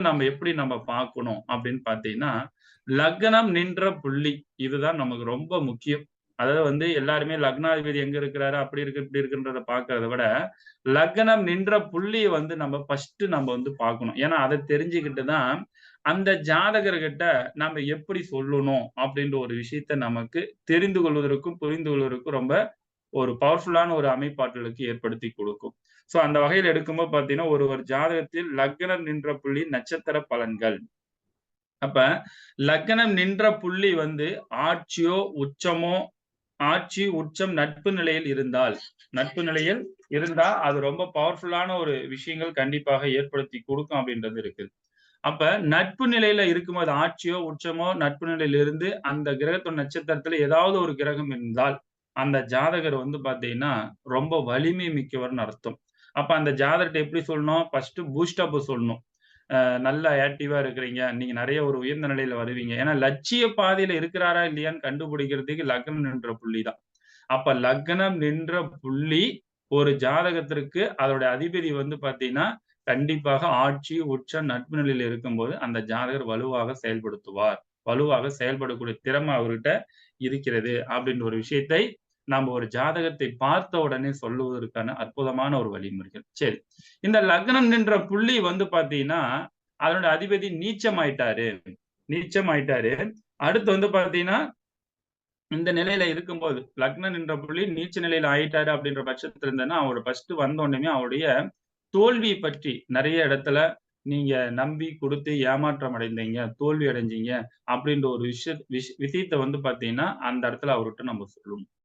நம்ம எப்படி நம்ம பார்க்கணும் அப்படின்னு பார்த்தீங்கன்னா, லக்னம் நின்ற புள்ளி. இதுதான் நமக்கு ரொம்ப முக்கியம். அதாவது எல்லாருமே லக்னாதிபதி எங்க இருக்கிறாரு, அப்படி இருக்கு, இப்படி இருக்குன்றத பார்க்கிறத விட, லக்னம் நின்ற புள்ளிய நம்ம ஃபர்ஸ்ட் நம்ம பார்க்கணும். ஏன்னா, அத தெரிஞ்சுக்கிட்டு தான், அந்த ஜாதகர்கிட்ட நம்ம எப்படி சொல்லணும் அப்படின்ற ஒரு விஷயத்த நமக்கு தெரிந்து கொள்வதற்கும், புரிந்து கொள்வதற்கும் ரொம்ப ஒரு பவர்ஃபுல்லான ஒரு அமைப்பாற்றலுக்கு ஏற்படுத்தி குடுக்கும். சோ அந்த வகையில எடுக்கும்போது பார்த்தீங்கன்னா, ஒரு ஜாதகத்தில் லக்னம் நின்ற புள்ளி நட்சத்திர பலன்கள். அப்ப லக்னம் நின்ற புள்ளி ஆட்சியோ, உச்சமோ ஆட்சி, உச்சம் நட்பு நிலையில் இருந்தால் நட்பு நிலையில் இருந்தா, அது ரொம்ப பவர்ஃபுல்லான ஒரு விஷயங்கள் கண்டிப்பாக ஏற்படுத்தி குடுக்கும் அப்படின்றது இருக்குது. அப்ப நட்பு நிலையில இருக்கும்போது ஆட்சியோ, உச்சமோ நட்பு நிலையில இருந்து அந்த கிரகத்தோட நட்சத்திரத்தில ஏதாவது ஒரு கிரகம் இருந்தால், அந்த ஜாதகர் பார்த்தீங்கன்னா, ரொம்ப வலிமை மிக்கவர்ன்னு அர்த்தம். அப்ப அந்த ஜாதகர்ட்ட எப்படி சொல்லணும்? ஃபர்ஸ்ட்டு பூஸ்ட் அப் சொல்லணும். நல்லா ஆக்டிவா இருக்கிறீங்க. நீங்க நெறைய ஒரு உயர்ந்த நிலையில வருவீங்க. ஏன்னா லட்சிய பாதையில இருக்கிறாரா இல்லையான்னு கண்டுபிடிக்கிறதுக்கு லக்னம் நின்ற புள்ளி தான். அப்ப லக்னம் நின்ற புள்ளி ஒரு ஜாதகத்திற்கு அதோட அதிபதி பார்த்தீங்கன்னா, கண்டிப்பாக ஆட்சி, உச்சம், நட்பு நிலையில இருக்கும்போது அந்த ஜாதகர் வலுவாக செயல்படுத்துவார். வலுவாக செயல்படக்கூடிய திறமை அவர்கிட்ட இருக்கிறது அப்படின்ற ஒரு விஷயத்தை நாம ஒரு ஜாதகத்தை பார்த்த உடனே சொல்லுவதற்கான அற்புதமான ஒரு வழிமுறைகள். சரி. இந்த லக்னம் நின்ற புள்ளி பார்த்தீங்கன்னா, அதனுடைய அதிபதி நீச்சமாயிட்டாரு. நீச்சமாயிட்டாரு. அடுத்து பார்த்தீங்கன்னா, இந்த நிலையில இருக்கும்போது, லக்னம் நின்ற புள்ளி நீச்ச நிலையில ஆயிட்டாரு அப்படின்ற பட்சத்துல இருந்தன்னா, அவரு ஃபர்ஸ்ட் வந்த உடனேயுமே அவருடைய தோல்வி பற்றி நெறைய இடத்துல நீங்க நம்பி குடுத்து ஏமாற்றம் அடைந்தீங்க, தோல்வி அடைஞ்சீங்க அப்படின்ற ஒரு விஷயத்த பார்த்தீங்கன்னா, அந்த இடத்துல அவர்ட்ட நம்ம சொல்லணும்.